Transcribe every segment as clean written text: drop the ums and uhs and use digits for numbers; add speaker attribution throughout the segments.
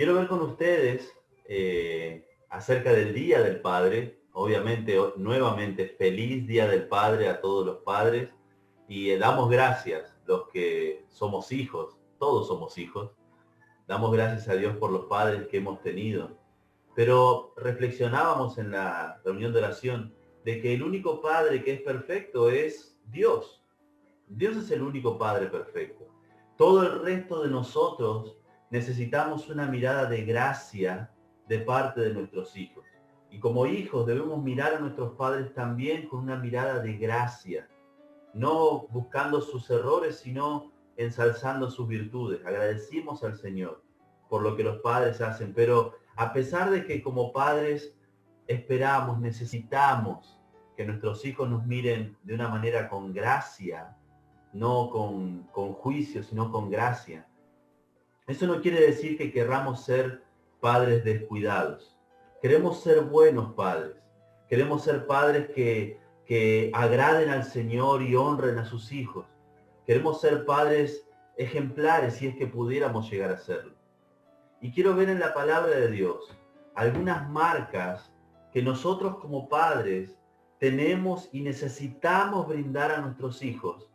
Speaker 1: Quiero ver con ustedes acerca del Día del Padre. Obviamente, nuevamente, feliz Día del Padre a todos los padres. Y damos gracias, los que somos hijos, todos somos hijos. Damos gracias a Dios por los padres que hemos tenido. Pero reflexionábamos en la reunión de oración de que el único Padre que es perfecto es Dios. Dios es el único Padre perfecto. Todo el resto de nosotros necesitamos una mirada de gracia de parte de nuestros hijos. Y como hijos debemos mirar a nuestros padres también con una mirada de gracia, no buscando sus errores, sino ensalzando sus virtudes. Agradecimos al Señor por lo que los padres hacen, pero a pesar de que como padres esperamos, necesitamos que nuestros hijos nos miren de una manera con gracia, no con juicio, sino con gracia. Eso no quiere decir que querramos ser padres descuidados. Queremos ser buenos padres. Queremos ser padres que agraden al Señor y honren a sus hijos. Queremos ser padres ejemplares si es que pudiéramos llegar a serlo. Y quiero ver en la palabra de Dios algunas marcas que nosotros como padres tenemos y necesitamos brindar a nuestros hijos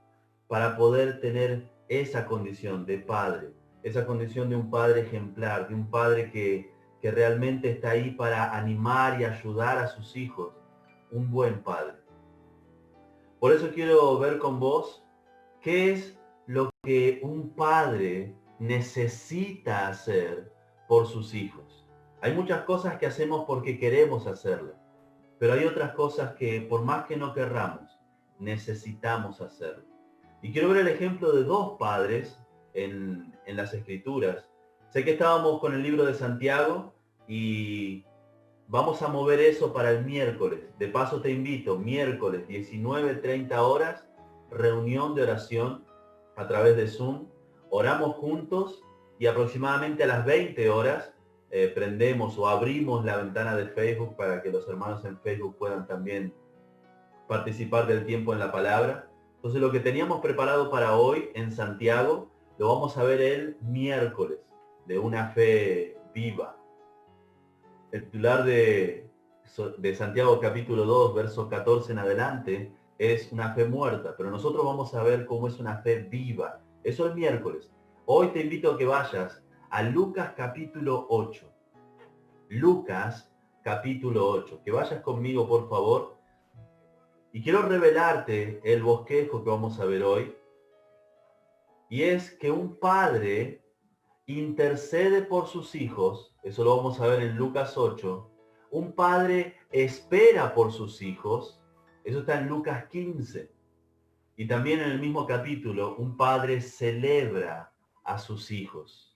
Speaker 1: para poder tener esa condición de padre, esa condición de un padre ejemplar, de un padre que realmente está ahí para animar y ayudar a sus hijos, un buen padre. Por eso quiero ver con vos qué es lo que un padre necesita hacer por sus hijos. Hay muchas cosas que hacemos porque queremos hacerlas, pero hay otras cosas que por más que no querramos, necesitamos hacerlo. Y quiero ver el ejemplo de dos padres en las Escrituras. Sé que estábamos con el libro de Santiago y vamos a mover eso para el miércoles. De paso te invito, miércoles 19:30 horas, reunión de oración a través de Zoom. Oramos juntos y aproximadamente a las 20 horas prendemos o abrimos la ventana de Facebook para que los hermanos en Facebook puedan también participar del tiempo en la palabra. Entonces lo que teníamos preparado para hoy en Santiago, lo vamos a ver el miércoles, de una fe viva. El titular de Santiago capítulo 2, verso 14 en adelante, es una fe muerta, pero nosotros vamos a ver cómo es una fe viva. Eso el miércoles. Hoy te invito a que vayas a Lucas capítulo 8. Lucas capítulo 8. Que vayas conmigo, por favor. Y quiero revelarte el bosquejo que vamos a ver hoy. Y es que un padre intercede por sus hijos. Eso lo vamos a ver en Lucas 8. Un padre espera por sus hijos. Eso está en Lucas 15. Y también en el mismo capítulo, un padre celebra a sus hijos.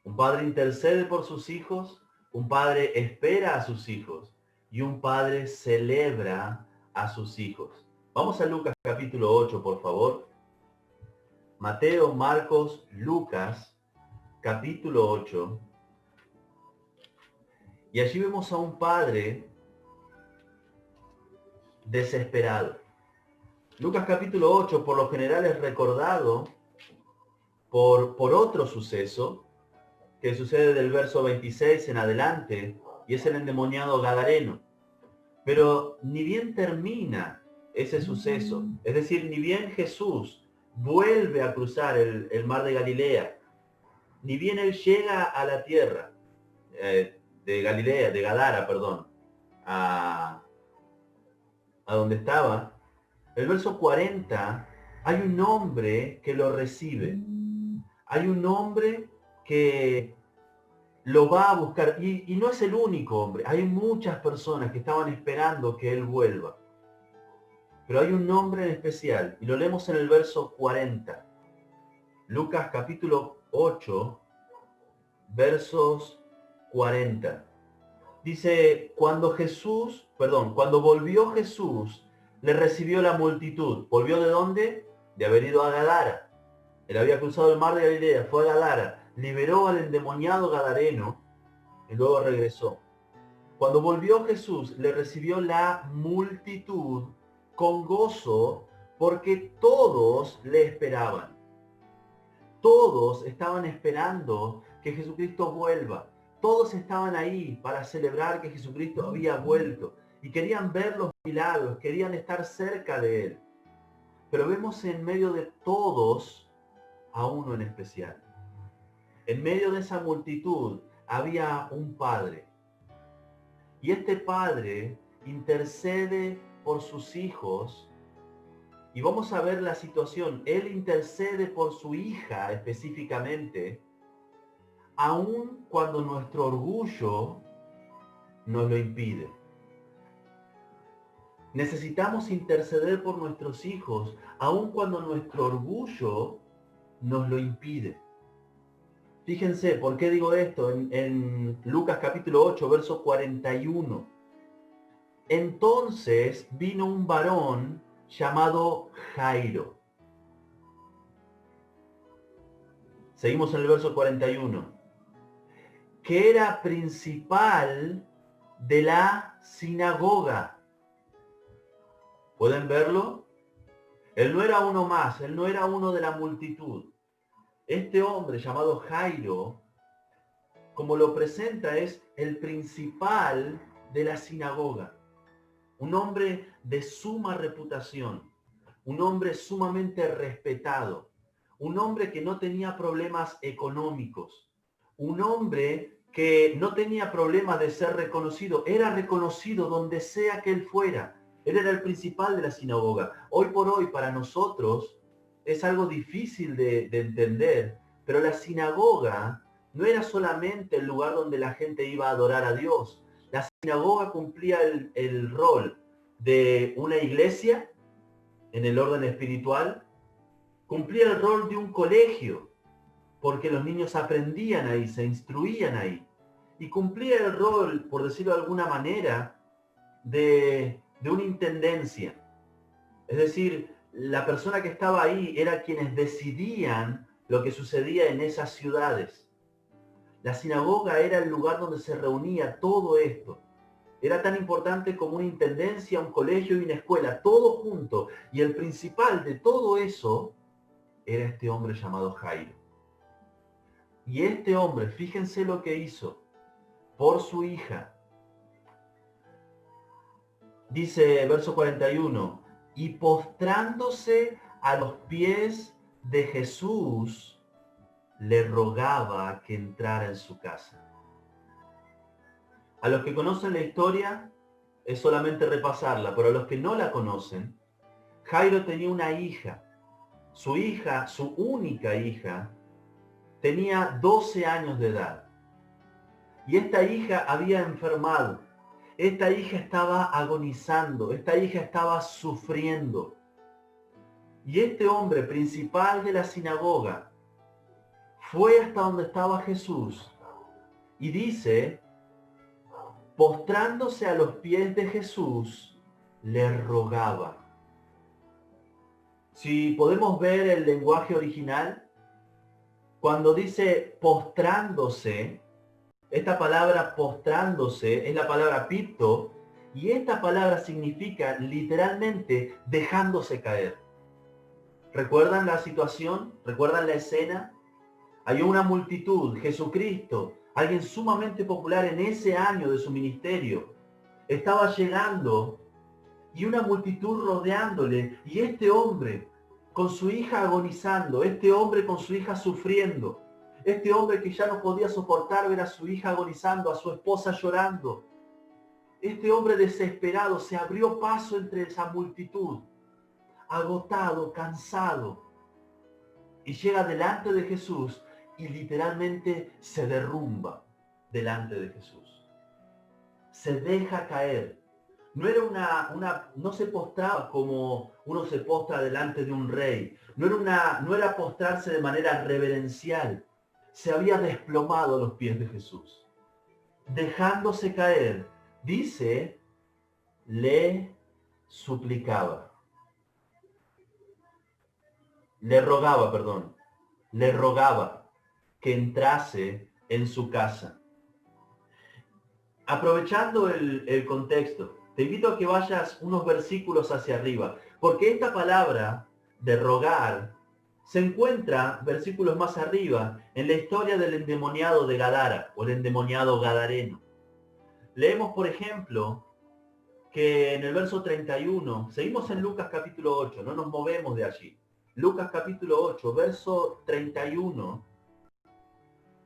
Speaker 1: Un padre intercede por sus hijos. Un padre espera a sus hijos. Y un padre celebra a sus hijos. Vamos a Lucas capítulo 8, por favor. Mateo, Marcos, Lucas, capítulo 8. Y allí vemos a un padre desesperado. Lucas capítulo 8 por lo general es recordado por otro suceso que sucede del verso 26 en adelante, y es el endemoniado gadareno. Pero ni bien termina ese suceso, es decir, ni bien Jesús vuelve a cruzar el mar de Galilea, ni bien él llega a la tierra de Galilea, de Gadara, perdón, a donde estaba, el verso 40, hay un hombre que lo recibe. Hay un hombre que lo va a buscar. Y no es el único hombre. Hay muchas personas que estaban esperando que él vuelva. Pero hay un nombre en especial. Y lo leemos en el verso 40. Lucas capítulo 8, versos 40. Dice, cuando volvió Jesús, le recibió la multitud. ¿Volvió de dónde? De haber ido a Gadara. Él había cruzado el mar de Galilea, fue a Gadara, liberó al endemoniado gadareno y luego regresó. Cuando volvió Jesús, le recibió la multitud con gozo porque todos le esperaban. todos estaban esperando que Jesucristo vuelva. Todos estaban ahí para celebrar que Jesucristo había vuelto y querían ver los milagros, querían estar cerca de Él. Pero vemos en medio de todos a uno en especial. En medio de esa multitud había un padre. Y este padre intercede por sus hijos. Y vamos a ver la situación. Él intercede por su hija específicamente, aun cuando nuestro orgullo nos lo impide. Necesitamos interceder por nuestros hijos, aun cuando nuestro orgullo nos lo impide. Fíjense, ¿por qué digo esto? En Lucas capítulo 8, verso 41. Entonces vino un varón llamado Jairo. Seguimos en el verso 41. Que era principal de la sinagoga. ¿Pueden verlo? Él no era uno más, él no era uno de la multitud. Este hombre llamado Jairo, como lo presenta, es el principal de la sinagoga. Un hombre de suma reputación, un hombre sumamente respetado, un hombre que no tenía problemas económicos, un hombre que no tenía problemas de ser reconocido, era reconocido donde sea que él fuera. Él era el principal de la sinagoga. Hoy por hoy para nosotros es algo difícil de entender, pero la sinagoga no era solamente el lugar donde la gente iba a adorar a Dios. La sinagoga cumplía el rol de una iglesia en el orden espiritual, cumplía el rol de un colegio, porque los niños aprendían ahí, se instruían ahí, y cumplía el rol, por decirlo de alguna manera, de una intendencia. Es decir, la persona que estaba ahí era quienes decidían lo que sucedía en esas ciudades. La sinagoga era el lugar donde se reunía todo esto. Era tan importante como una intendencia, un colegio y una escuela, todo junto. Y el principal de todo eso era este hombre llamado Jairo. Y este hombre, fíjense lo que hizo por su hija. Dice verso 41, y postrándose a los pies de Jesús, le rogaba que entrara en su casa. A los que conocen la historia es solamente repasarla, pero a los que no la conocen, Jairo tenía una hija. Su hija, su única hija, tenía 12 años de edad. Y esta hija había enfermado. Esta hija estaba agonizando. Esta hija estaba sufriendo. Y este hombre principal de la sinagoga fue hasta donde estaba Jesús y dice, postrándose a los pies de Jesús, le rogaba. Si podemos ver el lenguaje original, cuando dice postrándose, esta palabra postrándose es la palabra pipto, y esta palabra significa literalmente dejándose caer. ¿Recuerdan la situación? ¿Recuerdan la escena? Hay una multitud, Jesucristo, alguien sumamente popular en ese año de su ministerio, estaba llegando y una multitud rodeándole, y este hombre con su hija agonizando, este hombre con su hija sufriendo, este hombre que ya no podía soportar ver a su hija agonizando, a su esposa llorando, este hombre desesperado se abrió paso entre esa multitud, agotado, cansado, y llega delante de Jesús y literalmente se derrumba delante de Jesús. Se deja caer. No era no se postraba como uno se postra delante de un rey. No era postrarse de manera reverencial. Se había desplomado a los pies de Jesús. Dejándose caer, dice, le suplicaba. Le rogaba que entrase en su casa. Aprovechando el contexto, te invito a que vayas unos versículos hacia arriba, porque esta palabra de rogar se encuentra, versículos más arriba, en la historia del endemoniado de Gadara, o el endemoniado gadareno. Leemos, por ejemplo, que en el verso 31, seguimos en Lucas capítulo 8, no nos movemos de allí. Lucas capítulo 8, verso 31.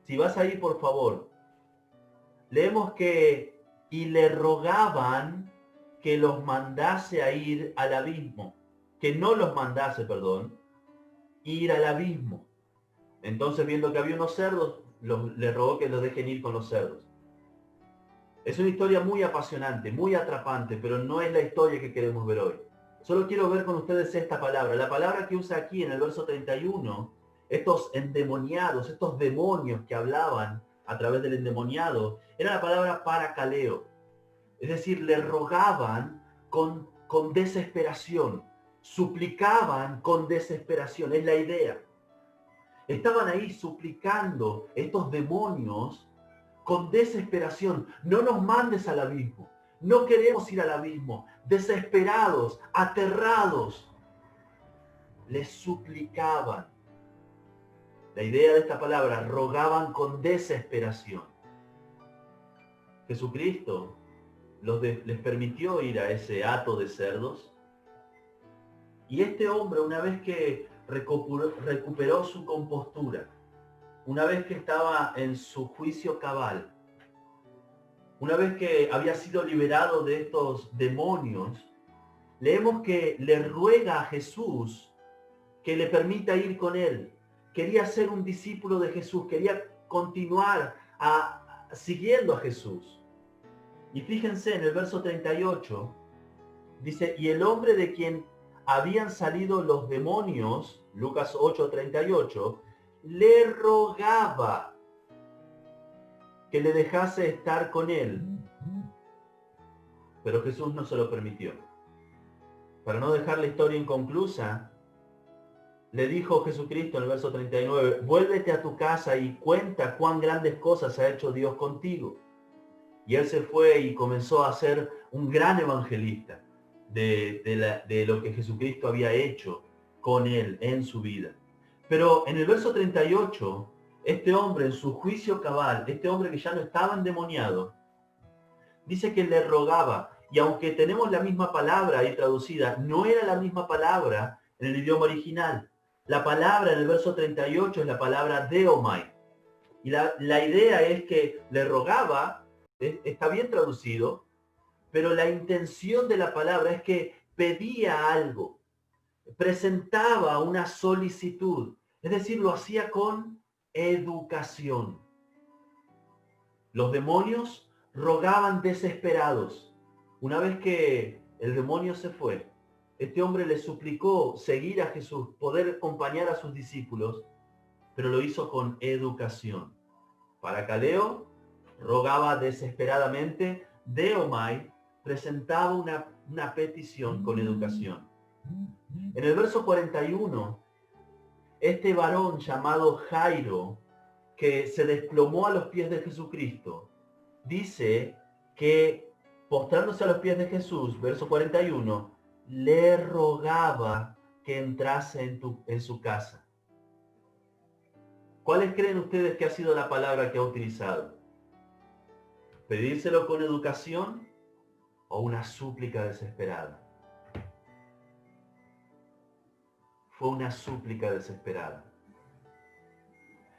Speaker 1: Si vas ahí, por favor. Leemos que, y le rogaban que los mandase a ir al abismo, que no los mandase, perdón, ir al abismo. Entonces, viendo que había unos cerdos, le rogó que los dejen ir con los cerdos. Es una historia muy apasionante, muy atrapante, pero no es la historia que queremos ver hoy. Solo quiero ver con ustedes esta palabra. La palabra que usa aquí en el verso 31, estos endemoniados, estos demonios que hablaban a través del endemoniado, era la palabra paracaleo. Es decir, le rogaban con desesperación, suplicaban con desesperación, es la idea. Estaban ahí suplicando estos demonios con desesperación: no nos mandes al abismo, no queremos ir al abismo. Desesperados, aterrados, les suplicaban. La idea de esta palabra, rogaban con desesperación. Jesucristo les permitió ir a ese hato de cerdos, y este hombre, una vez que recuperó su compostura, una vez que estaba en su juicio cabal, una vez que había sido liberado de estos demonios, leemos que le ruega a Jesús que le permita ir con él. Quería ser un discípulo de Jesús, quería continuar siguiendo a Jesús. Y fíjense en el verso 38, dice, y el hombre de quien habían salido los demonios, Lucas 8:38, le rogaba que le dejase estar con él. Pero Jesús no se lo permitió. Para no dejar la historia inconclusa, le dijo Jesucristo en el verso 39, vuélvete a tu casa y cuenta cuán grandes cosas ha hecho Dios contigo. Y él se fue y comenzó a ser un gran evangelista de lo que Jesucristo había hecho con él en su vida. Pero en el verso 38, este hombre en su juicio cabal, este hombre que ya no estaba endemoniado, dice que le rogaba, y aunque tenemos la misma palabra ahí traducida, no era la misma palabra en el idioma original. La palabra en el verso 38 es la palabra deomai. Y la idea es que le rogaba, está bien traducido, pero la intención de la palabra es que pedía algo, presentaba una solicitud, es decir, lo hacía con educación. Los demonios rogaban desesperados. Una vez que el demonio se fue, este hombre le suplicó seguir a Jesús, poder acompañar a sus discípulos, pero lo hizo con educación. Paracaleo rogaba desesperadamente, Deomai presentaba una petición con educación. En el verso 41, este varón llamado Jairo, que se desplomó a los pies de Jesucristo, dice que postrándose a los pies de Jesús, verso 41, le rogaba que entrase en su casa. ¿Cuáles creen ustedes que ha sido la palabra que ha utilizado? ¿Pedírselo con educación o una súplica desesperada? Fue una súplica desesperada.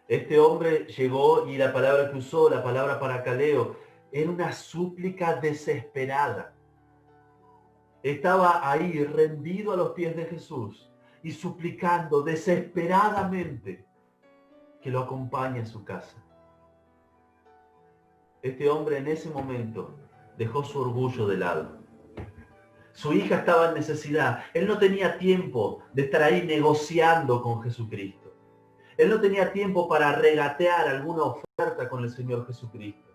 Speaker 1: Este hombre llegó y la palabra que usó, la palabra paracaleo, era una súplica desesperada. Estaba ahí rendido a los pies de Jesús y suplicando desesperadamente que lo acompañe a su casa. Este hombre en ese momento dejó su orgullo de lado. Su hija estaba en necesidad. Él no tenía tiempo de estar ahí negociando con Jesucristo. Él no tenía tiempo para regatear alguna oferta con el Señor Jesucristo.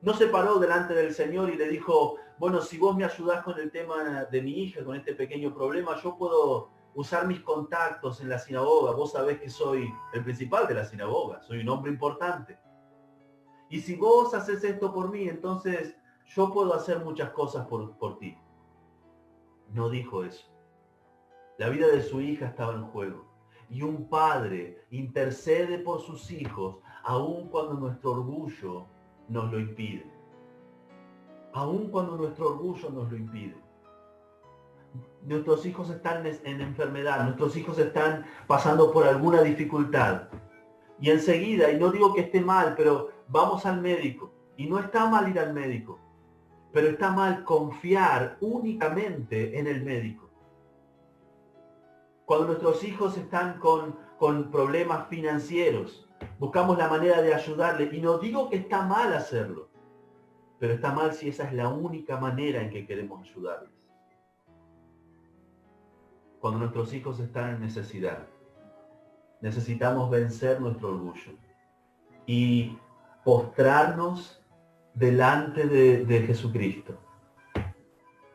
Speaker 1: No se paró delante del Señor y le dijo, bueno, si vos me ayudás con el tema de mi hija, con este pequeño problema, yo puedo usar mis contactos en la sinagoga. Vos sabés que soy el principal de la sinagoga, soy un hombre importante. Y si vos haces esto por mí, entonces yo puedo hacer muchas cosas por ti. No dijo eso. La vida de su hija estaba en juego. Y un padre intercede por sus hijos, aun cuando nuestro orgullo nos lo impide. Aun cuando nuestro orgullo nos lo impide. Nuestros hijos están en enfermedad, nuestros hijos están pasando por alguna dificultad. Y enseguida, y no digo que esté mal, pero vamos al médico. Y no está mal ir al médico, pero está mal confiar únicamente en el médico. Cuando nuestros hijos están con problemas financieros, buscamos la manera de ayudarles. Y no digo que está mal hacerlo, pero está mal si esa es la única manera en que queremos ayudarles. Cuando nuestros hijos están en necesidad, necesitamos vencer nuestro orgullo y postrarnos delante de Jesucristo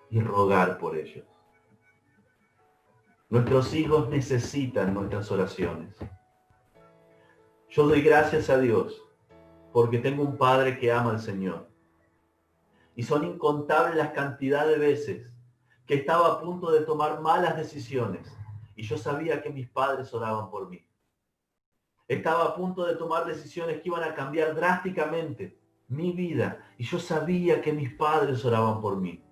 Speaker 1: y rogar por ellos. Nuestros hijos necesitan nuestras oraciones. Yo doy gracias a Dios porque tengo un padre que ama al Señor. Y son incontables las cantidades de veces que estaba a punto de tomar malas decisiones y yo sabía que mis padres oraban por mí. Estaba a punto de tomar decisiones que iban a cambiar drásticamente mi vida y yo sabía que mis padres oraban por mí.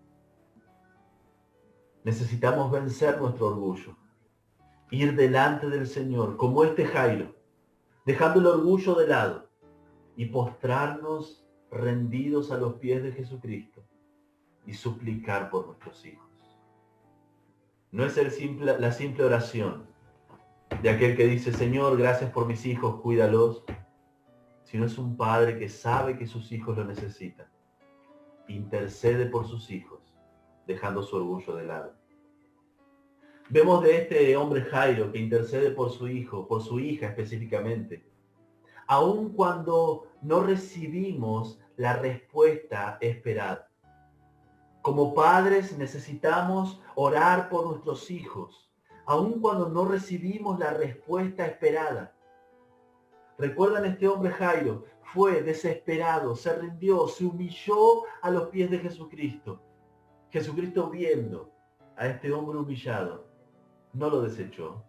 Speaker 1: Necesitamos vencer nuestro orgullo, ir delante del Señor como este Jairo, dejando el orgullo de lado y postrarnos rendidos a los pies de Jesucristo y suplicar por nuestros hijos. No es la simple oración de aquel que dice, Señor, gracias por mis hijos, cuídalos, sino es un padre que sabe que sus hijos lo necesitan. Intercede por sus hijos, dejando su orgullo de lado. Vemos de este hombre Jairo que intercede por su hijo, por su hija específicamente, aun cuando no recibimos la respuesta esperada. Como padres necesitamos orar por nuestros hijos, aun cuando no recibimos la respuesta esperada. ¿Recuerdan este hombre Jairo? Fue desesperado, se rindió, se humilló a los pies de Jesucristo. Jesucristo, viendo a este hombre humillado, no lo desechó.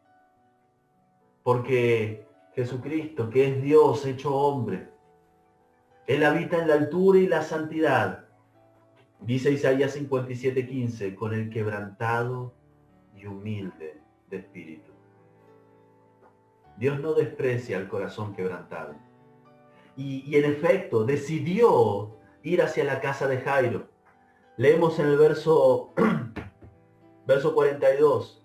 Speaker 1: Porque Jesucristo, que es Dios hecho hombre, Él habita en la altura y la santidad. Dice Isaías 57:15, con el quebrantado y humilde de espíritu. Dios no desprecia al corazón quebrantado. Y en efecto, decidió ir hacia la casa de Jairo. Leemos en el verso 42.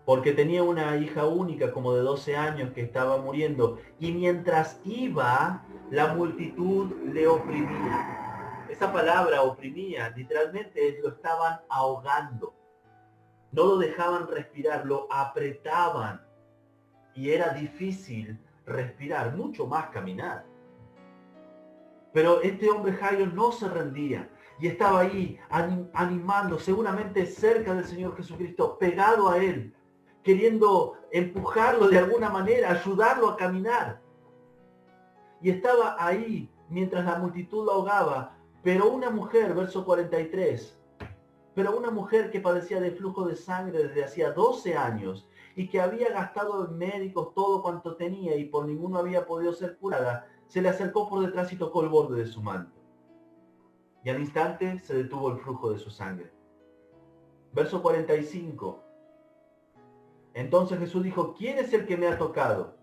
Speaker 1: Porque tenía una hija única como de 12 años que estaba muriendo. Y mientras iba, la multitud le oprimía. Esa palabra oprimía, literalmente lo estaban ahogando. No lo dejaban respirar, lo apretaban. Y era difícil respirar, mucho más caminar. Pero este hombre Jairo no se rendía y estaba ahí animando, seguramente cerca del Señor Jesucristo, pegado a Él, queriendo empujarlo de alguna manera, ayudarlo a caminar. Y estaba ahí mientras la multitud lo ahogaba, pero una mujer, verso 43, pero una mujer que padecía de flujo de sangre desde hacía 12 años y que había gastado en médicos todo cuanto tenía y por ninguno había podido ser curada, se le acercó por detrás y tocó el borde de su manto. Y al instante se detuvo el flujo de su sangre. Verso 45. Entonces Jesús dijo, ¿quién es el que me ha tocado?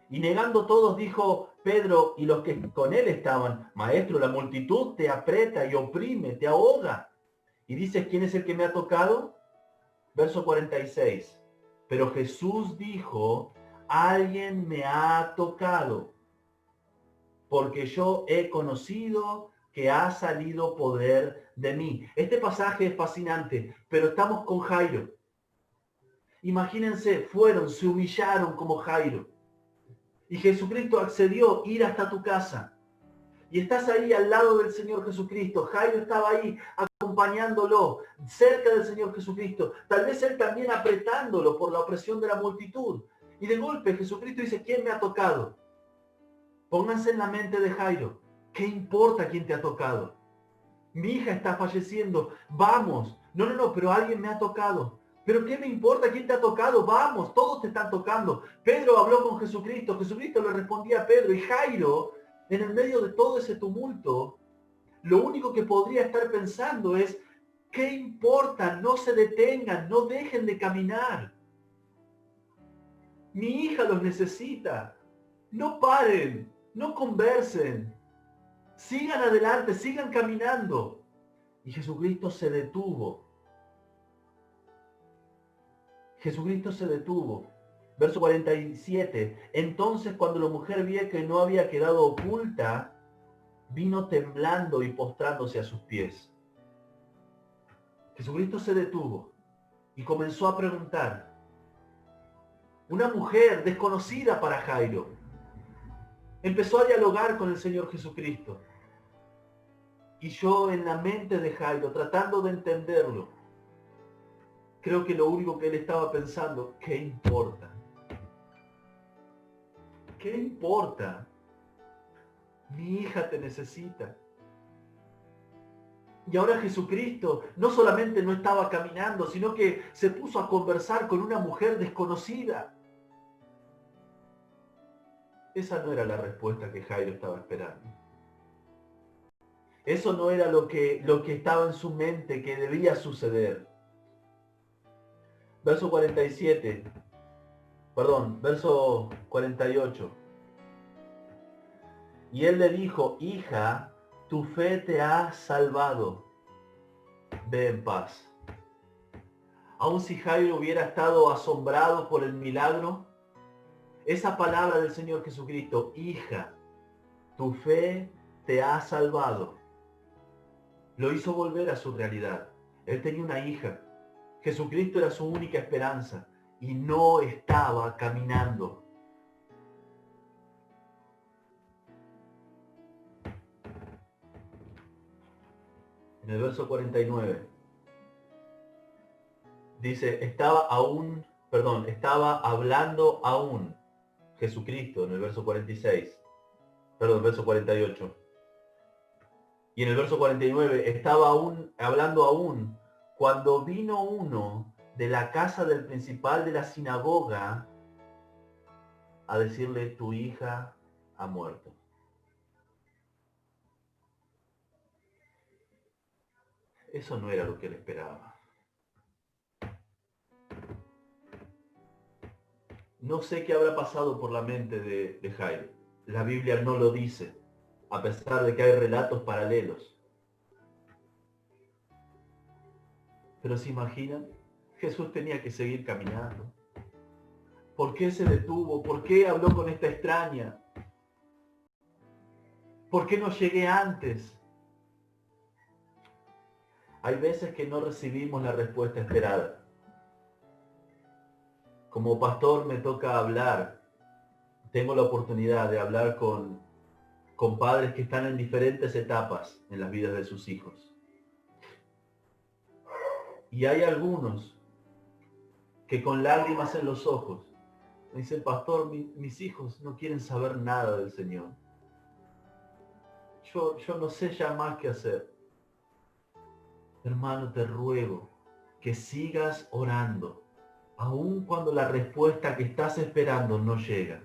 Speaker 1: Y negando todos dijo Pedro y los que con él estaban, Maestro, la multitud te aprieta y oprime, te ahoga. Y dices, ¿quién es el que me ha tocado? Verso 46. Pero Jesús dijo, alguien me ha tocado, porque yo he conocido que ha salido poder de mí. Este pasaje es fascinante, pero estamos con Jairo. Imagínense, se humillaron como Jairo. Y Jesucristo accedió a ir hasta tu casa. Y estás ahí al lado del Señor Jesucristo. Jairo estaba ahí acompañándolo, cerca del Señor Jesucristo. Tal vez él también apretándolo por la opresión de la multitud. Y de golpe Jesucristo dice, ¿quién me ha tocado? Pónganse en la mente de Jairo. ¿Qué importa quién te ha tocado? Mi hija está falleciendo. Vamos. No, pero alguien me ha tocado. Pero ¿qué me importa quién te ha tocado? Vamos, todos te están tocando. Pedro habló con Jesucristo, Jesucristo le respondía a Pedro, y Jairo, en el medio de todo ese tumulto, lo único que podría estar pensando es, ¿qué importa? No se detengan, no dejen de caminar. Mi hija los necesita. No paren, no conversen. Sigan adelante, sigan caminando. Y Jesucristo se detuvo. Jesucristo se detuvo. Verso 47. Entonces cuando la mujer vio que no había quedado oculta, vino temblando y postrándose a sus pies. Jesucristo se detuvo y comenzó a preguntar. Una mujer desconocida para Jairo empezó a dialogar con el Señor Jesucristo. Y yo en la mente de Jairo, tratando de entenderlo, creo que lo único que él estaba pensando, ¿qué importa? ¿Qué importa? Mi hija te necesita. Y ahora Jesucristo no solamente no estaba caminando, sino que se puso a conversar con una mujer desconocida. Esa no era la respuesta que Jairo estaba esperando. Eso no era lo que estaba en su mente que debía suceder. Verso 47. Perdón, verso 48. Y él le dijo, hija, tu fe te ha salvado. Ve en paz. Aun si Jairo hubiera estado asombrado por el milagro, esa palabra del Señor Jesucristo, hija, tu fe te ha salvado, lo hizo volver a su realidad. Él tenía una hija. Jesucristo era su única esperanza y no estaba caminando. En el verso 49 dice, estaba hablando aún Jesucristo en el verso 46. Perdón, verso 48. Y en el verso 49, estaba hablando aún cuando vino uno de la casa del principal de la sinagoga a decirle, tu hija ha muerto. Eso no era lo que él esperaba. No sé qué habrá pasado por la mente de Jairo. La Biblia no lo dice, a pesar de que hay relatos paralelos. Pero ¿se imaginan? Jesús tenía que seguir caminando. ¿Por qué se detuvo? ¿Por qué habló con esta extraña? ¿Por qué no llegué antes? Hay veces que no recibimos la respuesta esperada. Como pastor me toca hablar. Tengo la oportunidad de hablar con padres que están en diferentes etapas en las vidas de sus hijos. Y hay algunos que con lágrimas en los ojos me dicen, pastor, mis hijos no quieren saber nada del Señor. Yo no sé ya más qué hacer. Hermano, te ruego que sigas orando, aun cuando la respuesta que estás esperando no llega.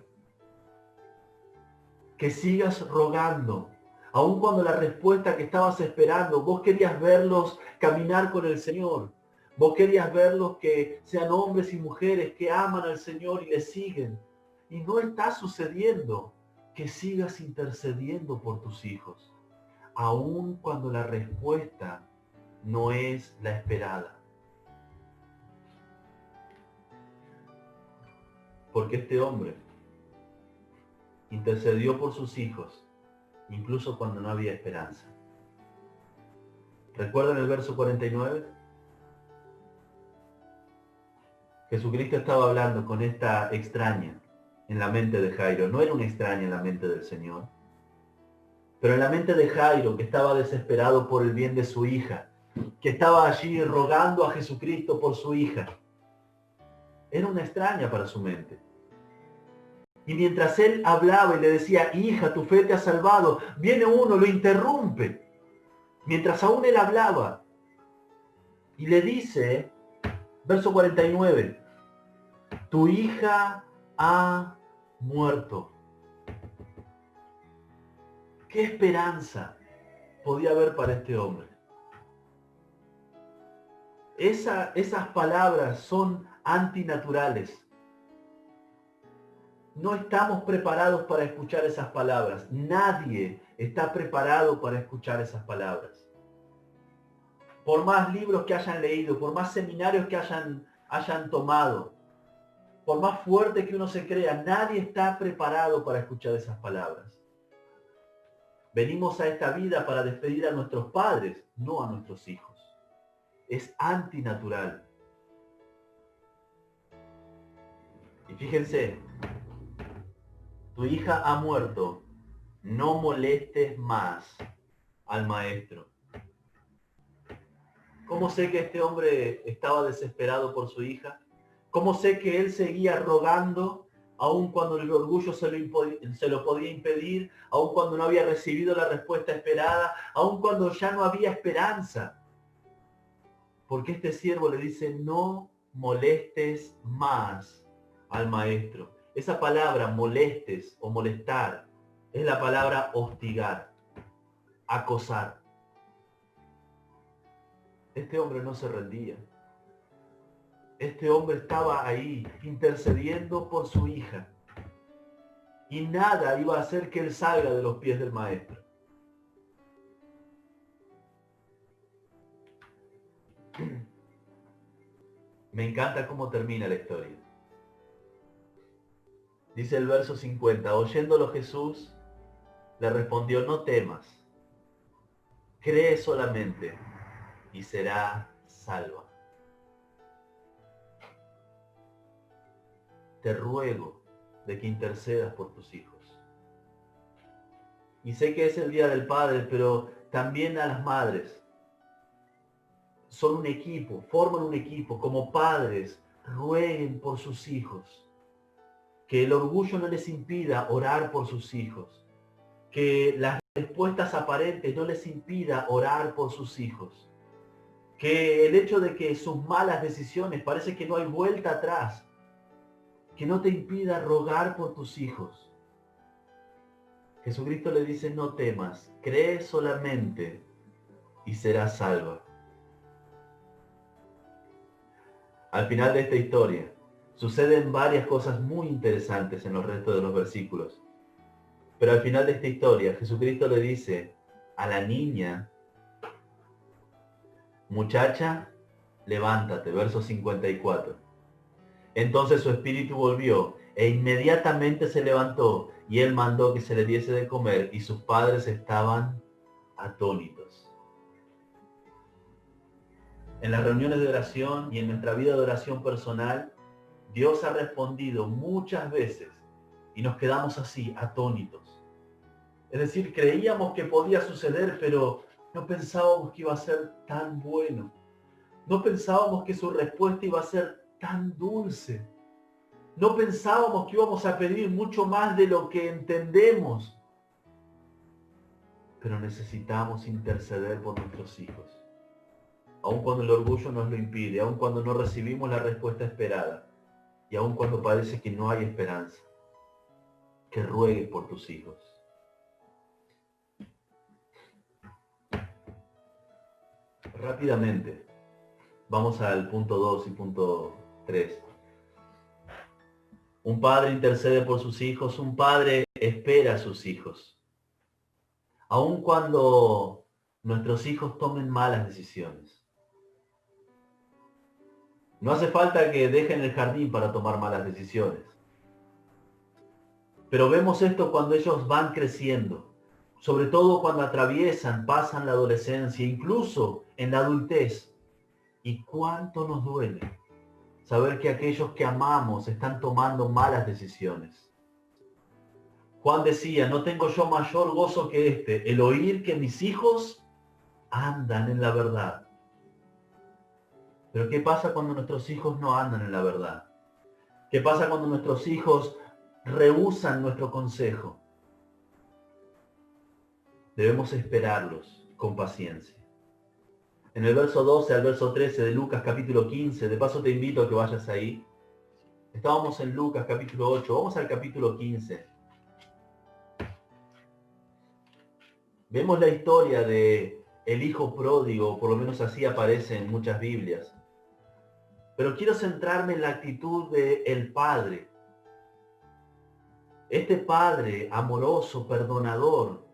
Speaker 1: Que sigas rogando, aun cuando la respuesta que estabas esperando, vos querías verlos caminar con el Señor. Vos querías verlos que sean hombres y mujeres que aman al Señor y le siguen. Y no está sucediendo. Que sigas intercediendo por tus hijos, aun cuando la respuesta no es la esperada. Porque este hombre intercedió por sus hijos, incluso cuando no había esperanza. ¿Recuerdan el verso 49? Jesucristo estaba hablando con esta extraña en la mente de Jairo. No era una extraña en la mente del Señor. Pero en la mente de Jairo, que estaba desesperado por el bien de su hija, que estaba allí rogando a Jesucristo por su hija, era una extraña para su mente. Y mientras él hablaba y le decía, hija, tu fe te ha salvado, viene uno, lo interrumpe. Mientras aún él hablaba. Y le dice, Verso 49. Tu hija ha muerto. ¿Qué esperanza podía haber para este hombre? Esas palabras son antinaturales. No estamos preparados para escuchar esas palabras. Nadie está preparado para escuchar esas palabras. Por más libros que hayan leído, por más seminarios que hayan tomado, por más fuerte que uno se crea, nadie está preparado para escuchar esas palabras. Venimos a esta vida para despedir a nuestros padres, no a nuestros hijos. Es antinatural. Y fíjense, tu hija ha muerto, no molestes más al maestro. ¿Cómo sé que este hombre estaba desesperado por su hija? ¿Cómo sé que él seguía rogando, aun cuando el orgullo se lo podía impedir, aun cuando no había recibido la respuesta esperada, aun cuando ya no había esperanza? Porque este siervo le dice, no molestes más al maestro. Esa palabra molestes o molestar es la palabra hostigar, acosar. Este hombre no se rendía. Este hombre estaba ahí intercediendo por su hija. Y nada iba a hacer que él salga de los pies del maestro. Me encanta cómo termina la historia. Dice el verso 50, oyéndolo Jesús le respondió, no temas, cree solamente y será salva. Te ruego de que intercedas por tus hijos. Y sé que es el Día del Padre, pero también a las madres. Son un equipo, forman un equipo. Como padres, rueguen por sus hijos. Que el orgullo no les impida orar por sus hijos. Que las respuestas aparentes no les impida orar por sus hijos. Que el hecho de que sus malas decisiones parece que no hay vuelta atrás, que no te impida rogar por tus hijos. Jesucristo le dice, no temas, cree solamente y serás salva. Al final de esta historia, suceden varias cosas muy interesantes en los restos de los versículos. Pero al final de esta historia, Jesucristo le dice a la niña, muchacha, levántate, verso 54. Entonces su espíritu volvió e inmediatamente se levantó y él mandó que se le diese de comer y sus padres estaban atónitos. En las reuniones de oración y en nuestra vida de oración personal, Dios ha respondido muchas veces y nos quedamos así, atónitos. Es decir, creíamos que podía suceder, pero no pensábamos que iba a ser tan bueno. No pensábamos que su respuesta iba a ser tan dulce. No pensábamos que íbamos a pedir mucho más de lo que entendemos. Pero necesitamos interceder por nuestros hijos. Aun cuando el orgullo nos lo impide, aun cuando no recibimos la respuesta esperada, y aun cuando parece que no hay esperanza, que ruegues por tus hijos. Rápidamente, vamos al punto 2 y punto 3. Un padre intercede por sus hijos, un padre espera a sus hijos. Aun cuando nuestros hijos tomen malas decisiones. No hace falta que dejen el jardín para tomar malas decisiones. Pero vemos esto cuando ellos van creciendo, sobre todo cuando pasan la adolescencia, incluso en la adultez. ¿Y cuánto nos duele saber que aquellos que amamos están tomando malas decisiones? Juan decía, no tengo yo mayor gozo que este, el oír que mis hijos andan en la verdad. Pero ¿qué pasa cuando nuestros hijos no andan en la verdad? ¿Qué pasa cuando nuestros hijos rehúsan nuestro consejo? Debemos esperarlos con paciencia. en el verso 12 al verso 13 de Lucas capítulo 15. De paso te invito a que vayas ahí. Estábamos en Lucas capítulo 8, vamos al capítulo 15. Vemos la historia de el hijo pródigo, por lo menos así aparece en muchas Biblias. Pero quiero centrarme en la actitud del padre. Este padre amoroso, perdonador,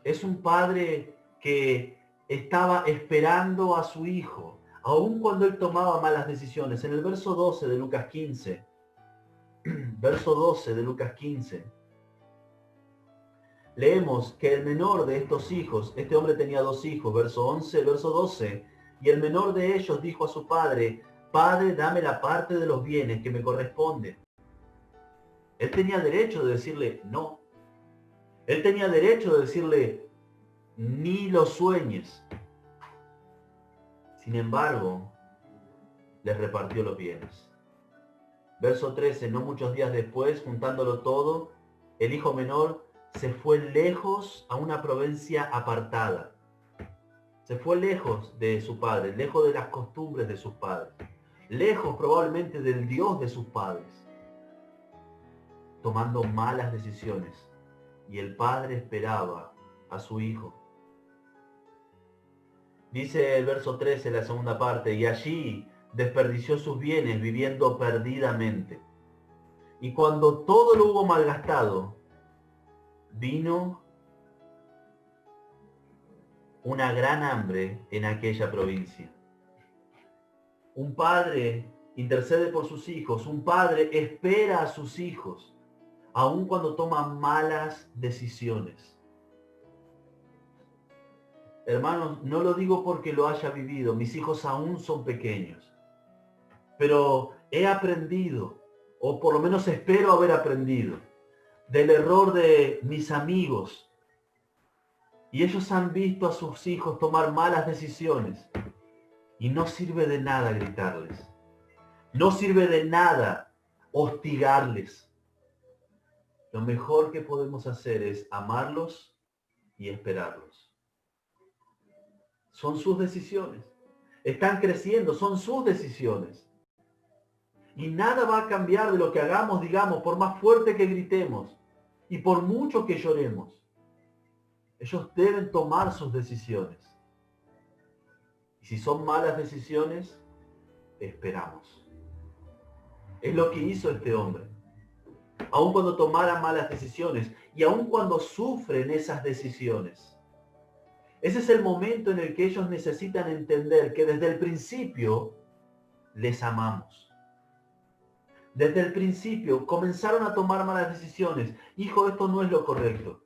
Speaker 1: es un padre que estaba esperando a su hijo, aun cuando él tomaba malas decisiones. En el verso 12 de Lucas 15, verso 12 de Lucas 15, leemos que el menor de estos hijos, este hombre tenía 2 hijos, verso 11, verso 12, y el menor de ellos dijo a su padre: Padre, dame la parte de los bienes que me corresponde. Él tenía derecho de decirle no. Él tenía derecho de decirle ni lo sueñes. Sin embargo, les repartió los bienes. Verso 13, no muchos días después, juntándolo todo, el hijo menor se fue lejos a una provincia apartada. Se fue lejos de su padre, lejos de las costumbres de sus padres, lejos probablemente del Dios de sus padres, tomando malas decisiones. Y el padre esperaba a su hijo. Dice el verso 13, la segunda parte, y allí desperdició sus bienes viviendo perdidamente. Y cuando todo lo hubo malgastado, vino una gran hambre en aquella provincia. Un padre intercede por sus hijos, un padre espera a sus hijos, aun cuando toma malas decisiones. Hermanos, no lo digo porque lo haya vivido, mis hijos aún son pequeños, pero he aprendido, o por lo menos espero haber aprendido, del error de mis amigos, y ellos han visto a sus hijos tomar malas decisiones, y no sirve de nada gritarles, no sirve de nada hostigarles. Lo mejor que podemos hacer es amarlos y esperarlos. Son sus decisiones. Están creciendo, son sus decisiones. Y nada va a cambiar de lo que hagamos, digamos, por más fuerte que gritemos y por mucho que lloremos. Ellos deben tomar sus decisiones. Y si son malas decisiones, esperamos. Es lo que hizo este hombre. Aun cuando tomaran malas decisiones y aun cuando sufren esas decisiones. Ese es el momento en el que ellos necesitan entender que desde el principio les amamos. Desde el principio comenzaron a tomar malas decisiones. Hijo, esto no es lo correcto.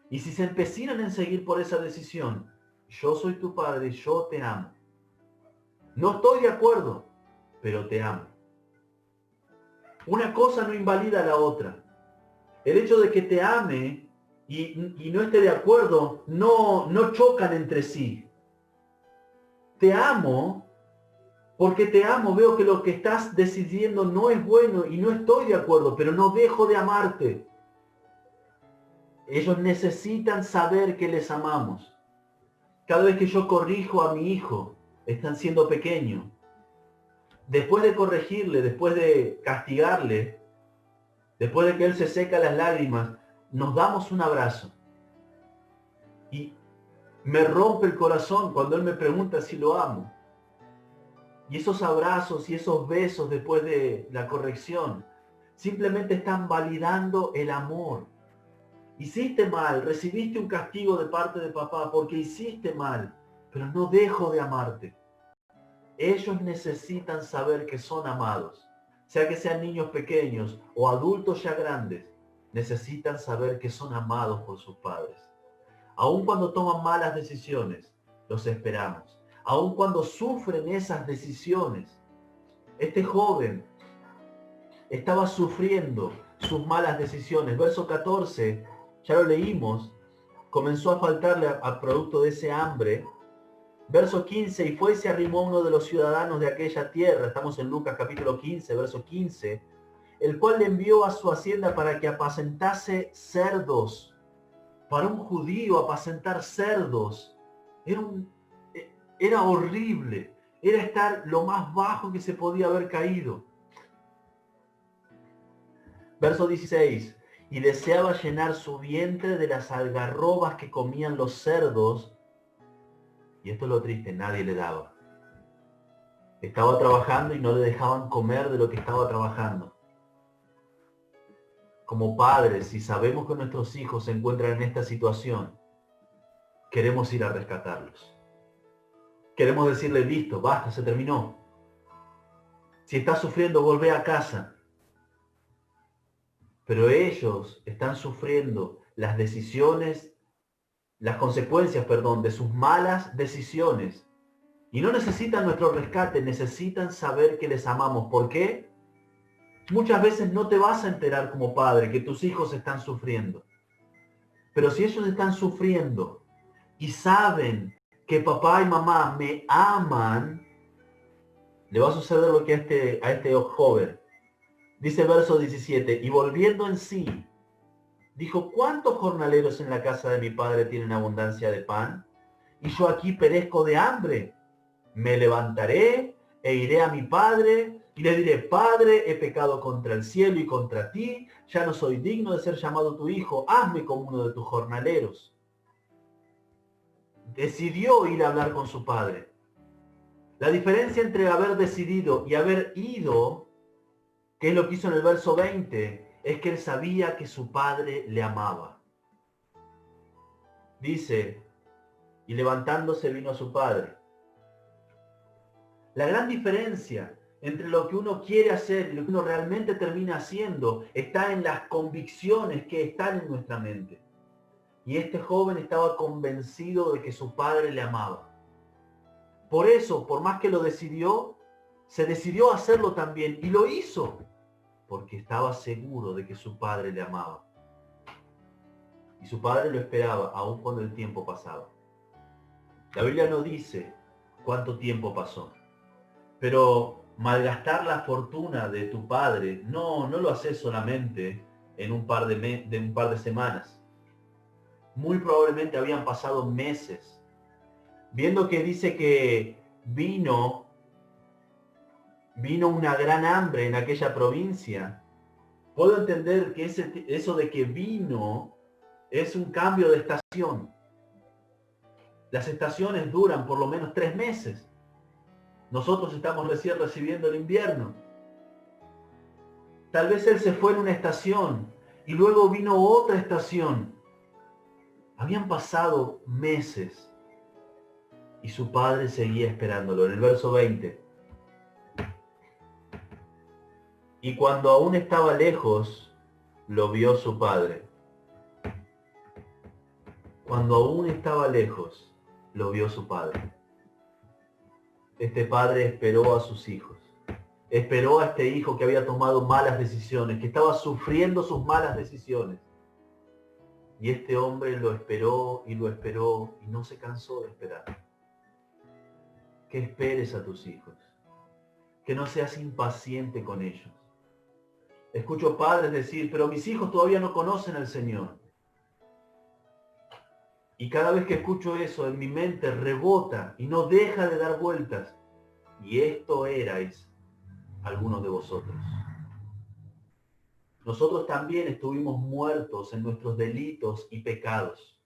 Speaker 1: Y si se empecinan en seguir por esa decisión, yo soy tu padre, yo te amo. No estoy de acuerdo, pero te amo. Una cosa no invalida a la otra. El hecho de que te ame y no esté de acuerdo no chocan entre sí. Te amo porque te amo, veo que lo que estás decidiendo no es bueno y no estoy de acuerdo, pero no dejo de amarte. Ellos necesitan saber que les amamos. Cada vez que yo corrijo a mi hijo, están siendo pequeños. Después de corregirle, después de castigarle, después de que él se seca las lágrimas, nos damos un abrazo. Y me rompe el corazón cuando él me pregunta si lo amo. Y esos abrazos y esos besos después de la corrección simplemente están validando el amor. Hiciste mal, recibiste un castigo de parte de papá porque hiciste mal, pero no dejo de amarte. Ellos necesitan saber que son amados. Sea que sean niños pequeños o adultos ya grandes, necesitan saber que son amados por sus padres. Aun cuando toman malas decisiones, los esperamos. Aun cuando sufren esas decisiones. Este joven estaba sufriendo sus malas decisiones. Verso 14, ya lo leímos, comenzó a faltarle a producto de ese hambre. Verso 15, y fue y se arrimó uno de los ciudadanos de aquella tierra, estamos en Lucas capítulo 15, verso 15, el cual le envió a su hacienda para que apacentase cerdos. Para un judío apacentar cerdos era Era horrible. Era estar lo más bajo que se podía haber caído. Verso 16. Y deseaba llenar su vientre de las algarrobas que comían los cerdos. Y esto es lo triste, nadie le daba. Estaba trabajando y no le dejaban comer de lo que estaba trabajando. Como padres, si sabemos que nuestros hijos se encuentran en esta situación, queremos ir a rescatarlos. Queremos decirle, listo, basta, se terminó. Si estás sufriendo, volvé a casa. Pero ellos están sufriendo las decisiones, las consecuencias, de sus malas decisiones. Y no necesitan nuestro rescate, necesitan saber que les amamos. ¿Por qué? Muchas veces no te vas a enterar como padre que tus hijos están sufriendo. Pero si ellos están sufriendo y saben que papá y mamá me aman, le va a suceder lo que a este joven. Dice verso 17, y volviendo en sí, dijo, ¿cuántos jornaleros en la casa de mi padre tienen abundancia de pan? Y yo aquí perezco de hambre. Me levantaré e iré a mi padre y le diré, Padre, he pecado contra el cielo y contra ti, ya no soy digno de ser llamado tu hijo, hazme como uno de tus jornaleros. Decidió ir a hablar con su padre. La diferencia entre haber decidido y haber ido, que es lo que hizo en el verso 20, es que él sabía que su padre le amaba. Dice, y levantándose vino a su padre. La gran diferencia entre lo que uno quiere hacer y lo que uno realmente termina haciendo está en las convicciones que están en nuestra mente. Y este joven estaba convencido de que su padre le amaba. Por eso, por más que lo decidió, se decidió a hacerlo también y lo hizo, porque estaba seguro de que su padre le amaba. Y su padre lo esperaba aun cuando el tiempo pasaba. La Biblia no dice cuánto tiempo pasó. Pero malgastar la fortuna de tu padre, no lo haces solamente en un par de semanas. Muy probablemente habían pasado meses. Viendo que dice que vino una gran hambre en aquella provincia, puedo entender que eso de que vino es un cambio de estación. Las estaciones duran por lo menos 3 meses. Nosotros estamos recién recibiendo el invierno. Tal vez él se fue en una estación y luego vino otra estación. Habían pasado meses y su padre seguía esperándolo. En el verso 20. Y cuando aún estaba lejos, lo vio su padre. Cuando aún estaba lejos, lo vio su padre. Este padre esperó a sus hijos. Esperó a este hijo que había tomado malas decisiones, que estaba sufriendo sus malas decisiones. Y este hombre lo esperó y no se cansó de esperar. Que esperes a tus hijos. Que no seas impaciente con ellos. Escucho padres decir, pero mis hijos todavía no conocen al Señor. Y cada vez que escucho eso en mi mente rebota y no deja de dar vueltas. Y esto erais algunos de vosotros. Nosotros también estuvimos muertos en nuestros delitos y pecados.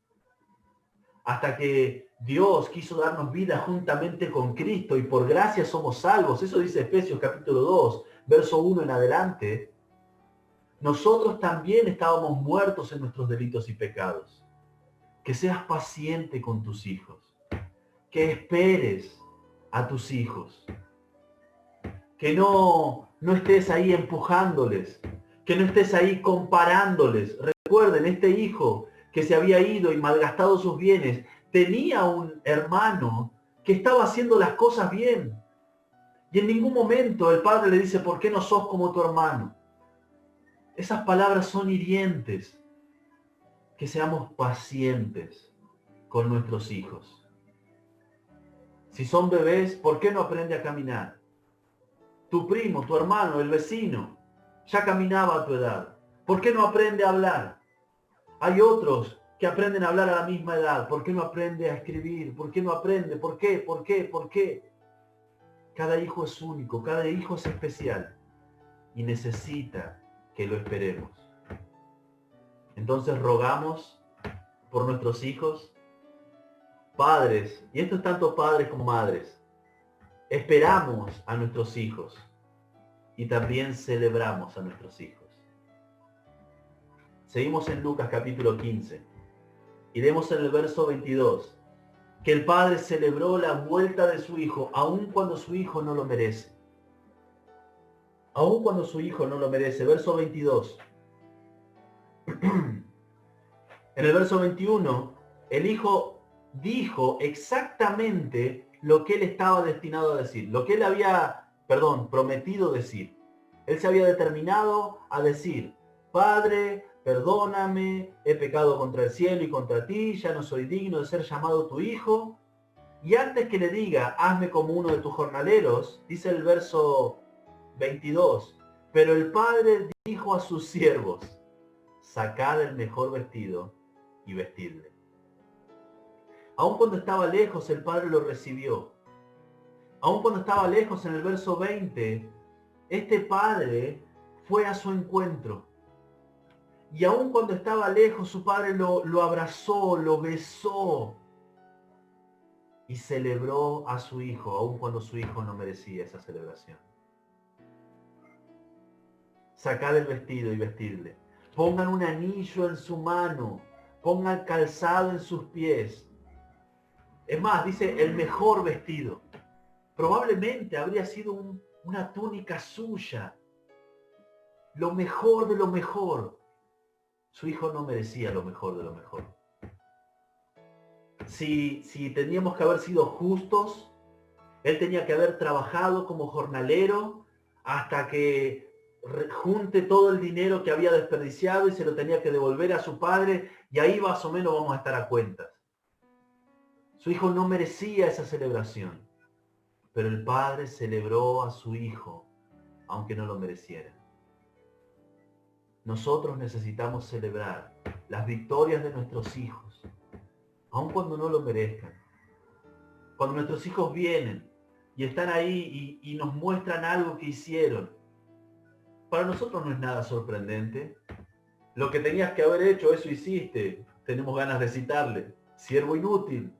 Speaker 1: Hasta que Dios quiso darnos vida juntamente con Cristo y por gracia somos salvos. Eso dice Efesios capítulo 2, verso 1 en adelante. Nosotros también estábamos muertos en nuestros delitos y pecados. Que seas paciente con tus hijos. Que esperes a tus hijos. Que no estés ahí empujándoles. Que no estés ahí comparándoles. Recuerden, este hijo que se había ido y malgastado sus bienes, tenía un hermano que estaba haciendo las cosas bien. Y en ningún momento el padre le dice, ¿por qué no sos como tu hermano? Esas palabras son hirientes. Que seamos pacientes con nuestros hijos. Si son bebés, ¿por qué no aprende a caminar? Tu primo, tu hermano, el vecino, ya caminaba a tu edad. ¿Por qué no aprende a hablar? Hay otros que aprenden a hablar a la misma edad. ¿Por qué no aprende a escribir? ¿Por qué no aprende? ¿Por qué? ¿Por qué? ¿Por qué? Cada hijo es único, cada hijo es especial y necesita que lo esperemos. Entonces rogamos por nuestros hijos, padres, y esto es tanto padres como madres, esperamos a nuestros hijos y también celebramos a nuestros hijos. Seguimos en Lucas capítulo 15 y leemos en el verso 22 que el padre celebró la vuelta de su hijo aun cuando su hijo no lo merece. Aun cuando su hijo no lo merece. Verso 22. En el verso 21, el hijo dijo exactamente lo que él estaba destinado a decir, lo que él había, prometido decir. Él se había determinado a decir, Padre, perdóname, he pecado contra el cielo y contra ti, ya no soy digno de ser llamado tu hijo. Y antes que le diga, hazme como uno de tus jornaleros, dice el verso 22, pero el padre dijo a sus siervos, sacad el mejor vestido y vestidle. Aun cuando estaba lejos, el padre lo recibió. Aun cuando estaba lejos, en el verso 20, este padre fue a su encuentro. Y aun cuando estaba lejos, su padre lo abrazó, lo besó y celebró a su hijo, aun cuando su hijo no merecía esa celebración. Sacad el vestido y vestidle. Pongan un anillo en su mano, pongan calzado en sus pies. Es más, dice el mejor vestido. Probablemente habría sido una túnica suya. Lo mejor de lo mejor. Su hijo no merecía lo mejor de lo mejor. Si teníamos que haber sido justos, él tenía que haber trabajado como jornalero hasta que junte todo el dinero que había desperdiciado y se lo tenía que devolver a su padre, y ahí más o menos vamos a estar a cuentas. Su hijo no merecía esa celebración, pero el padre celebró a su hijo, aunque no lo mereciera. Nosotros necesitamos celebrar las victorias de nuestros hijos, aun cuando no lo merezcan. Cuando nuestros hijos vienen y están ahí y nos muestran algo que hicieron, para nosotros no es nada sorprendente. Lo que tenías que haber hecho, eso hiciste. Tenemos ganas de citarle. Siervo inútil.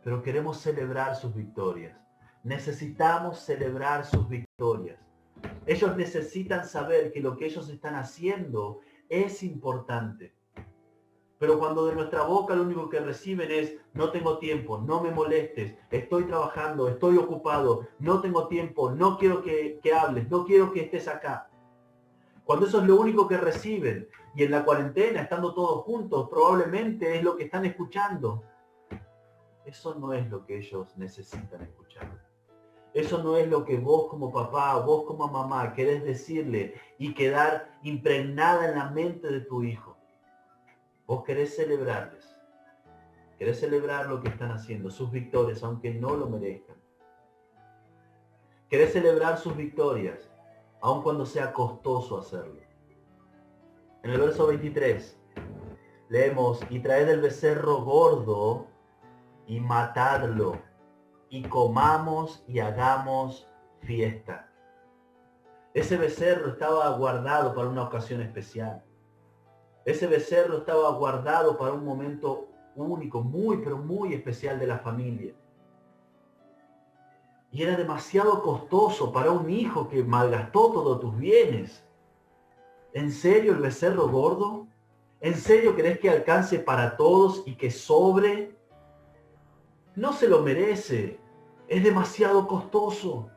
Speaker 1: Pero queremos celebrar sus victorias. Necesitamos celebrar sus victorias. Ellos necesitan saber que lo que ellos están haciendo es importante. Pero cuando de nuestra boca lo único que reciben es, no tengo tiempo, no me molestes, estoy trabajando, estoy ocupado, no tengo tiempo, no quiero que hables, no quiero que estés acá. Cuando eso es lo único que reciben, y en la cuarentena, estando todos juntos, probablemente es lo que están escuchando. Eso no es lo que ellos necesitan escuchar. Eso no es lo que vos como papá, vos como mamá querés decirle y quedar impregnada en la mente de tu hijo. Vos querés celebrarles. Querés celebrar lo que están haciendo, sus victorias, aunque no lo merezcan. Querés celebrar sus victorias, aun cuando sea costoso hacerlo. En el verso 23 leemos, y traed el becerro gordo y matadlo, y comamos y hagamos fiesta. Ese becerro estaba guardado para una ocasión especial. Ese becerro estaba guardado para un momento único, muy, pero muy especial de la familia. Y era demasiado costoso para un hijo que malgastó todos tus bienes. ¿En serio el becerro gordo? ¿En serio querés que alcance para todos y que sobre? No se lo merece. Es demasiado costoso.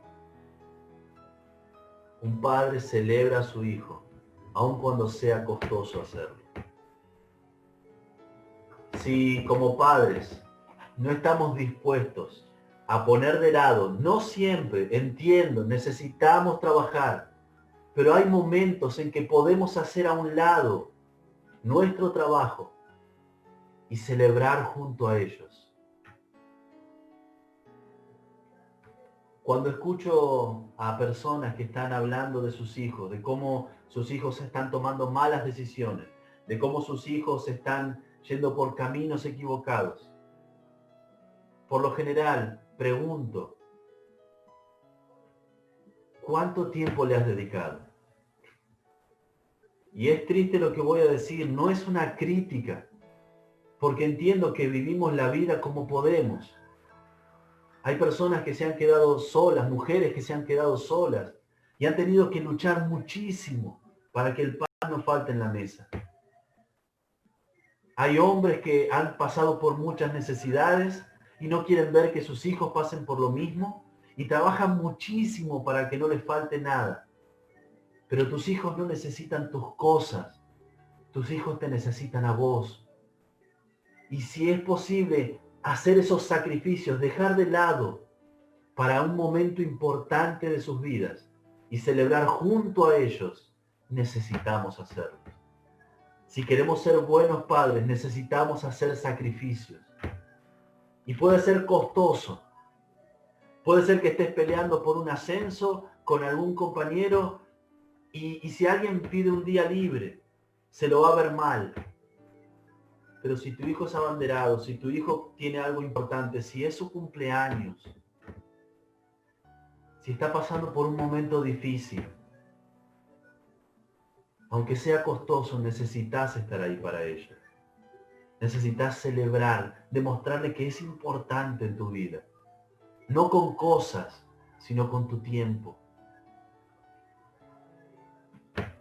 Speaker 1: Un padre celebra a su hijo, aun cuando sea costoso hacerlo. Si como padres no estamos dispuestos a poner de lado, no siempre, entiendo, necesitamos trabajar, pero hay momentos en que podemos hacer a un lado nuestro trabajo y celebrar junto a ellos. Cuando escucho a personas que están hablando de sus hijos, de cómo sus hijos están tomando malas decisiones, de cómo sus hijos están yendo por caminos equivocados. Por lo general, pregunto, ¿cuánto tiempo le has dedicado? Y es triste lo que voy a decir, no es una crítica, porque entiendo que vivimos la vida como podemos. Hay personas que se han quedado solas, mujeres que se han quedado solas y han tenido que luchar muchísimo para que el pan no falte en la mesa. Hay hombres que han pasado por muchas necesidades y no quieren ver que sus hijos pasen por lo mismo y trabajan muchísimo para que no les falte nada. Pero tus hijos no necesitan tus cosas, tus hijos te necesitan a vos. Y si es posible hacer esos sacrificios, dejar de lado para un momento importante de sus vidas y celebrar junto a ellos, necesitamos hacerlo. Si queremos ser buenos padres, necesitamos hacer sacrificios. Y puede ser costoso. Puede ser que estés peleando por un ascenso con algún compañero y si alguien pide un día libre, se lo va a ver mal. Pero si tu hijo es abanderado, si tu hijo tiene algo importante, si es su cumpleaños, si está pasando por un momento difícil, aunque sea costoso, necesitas estar ahí para ellos. Necesitas celebrar, demostrarle que es importante en tu vida. No con cosas, sino con tu tiempo.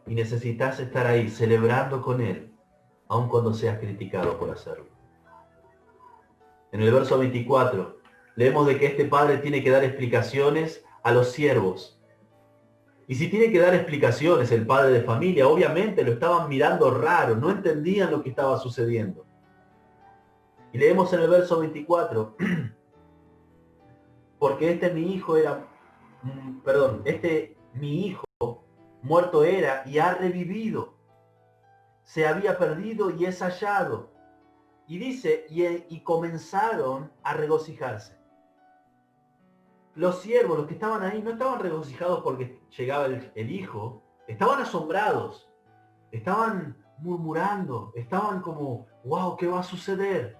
Speaker 1: Y necesitas estar ahí celebrando con él, aun cuando seas criticado por hacerlo. En el verso 24, leemos de que este padre tiene que dar explicaciones a los siervos. Y si tiene que dar explicaciones el padre de familia, obviamente lo estaban mirando raro, no entendían lo que estaba sucediendo. Y leemos en el verso 24, porque mi hijo muerto era y ha revivido, se había perdido y es hallado. Y dice, y comenzaron a regocijarse. Los siervos, los que estaban ahí, no estaban regocijados porque llegaba el hijo, estaban asombrados, estaban murmurando, estaban como, wow, ¿qué va a suceder?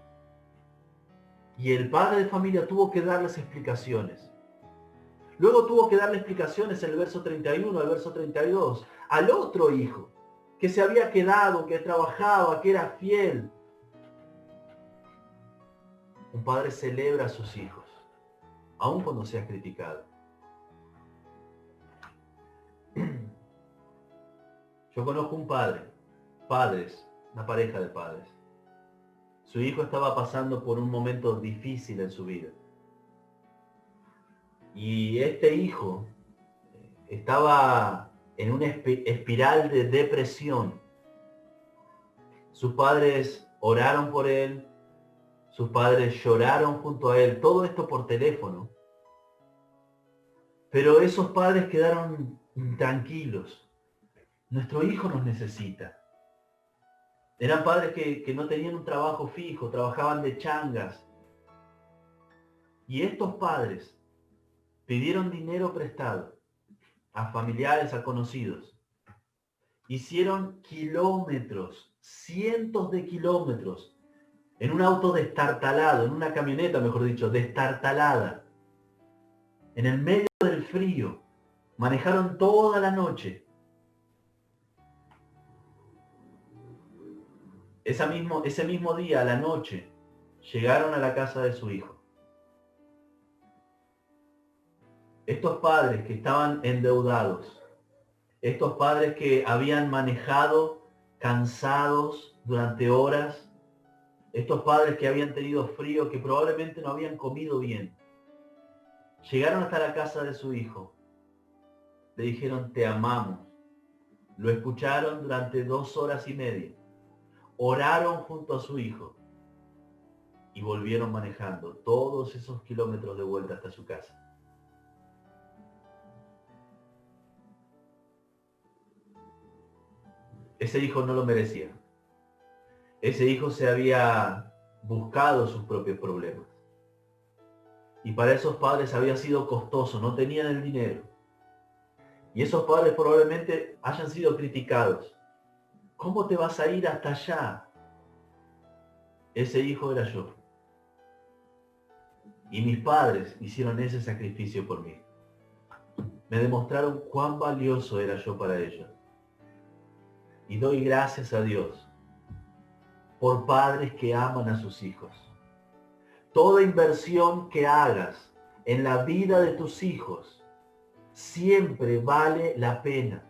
Speaker 1: Y el padre de familia tuvo que darles explicaciones. Luego tuvo que darle explicaciones en el verso 31 al verso 32 al otro hijo, que se había quedado, que trabajaba, que era fiel. Un padre celebra a sus hijos, aun cuando sea criticado. Yo conozco un una pareja de padres. Su hijo estaba pasando por un momento difícil en su vida. Y este hijo estaba en una espiral de depresión. Sus padres oraron por él, sus padres lloraron junto a él, todo esto por teléfono. Pero esos padres quedaron intranquilos. Nuestro hijo nos necesita. Eran padres que no tenían un trabajo fijo, trabajaban de changas. Y estos padres pidieron dinero prestado a familiares, a conocidos. Hicieron kilómetros, cientos de kilómetros, en un auto destartalado, en una camioneta, mejor dicho, destartalada, en el medio del frío. Manejaron toda la noche. Ese mismo día, a la noche, llegaron a la casa de su hijo. Estos padres que estaban endeudados, estos padres que habían manejado cansados durante horas, estos padres que habían tenido frío, que probablemente no habían comido bien, llegaron hasta la casa de su hijo. Le dijeron, te amamos. Lo escucharon durante 2 horas y media. Oraron junto a su hijo y volvieron manejando todos esos kilómetros de vuelta hasta su casa. Ese hijo no lo merecía. Ese hijo se había buscado sus propios problemas. Y para esos padres había sido costoso, no tenían el dinero. Y esos padres probablemente hayan sido criticados. ¿Cómo te vas a ir hasta allá? Ese hijo era yo. Y mis padres hicieron ese sacrificio por mí. Me demostraron cuán valioso era yo para ellos. Y doy gracias a Dios por padres que aman a sus hijos. Toda inversión que hagas en la vida de tus hijos siempre vale la pena.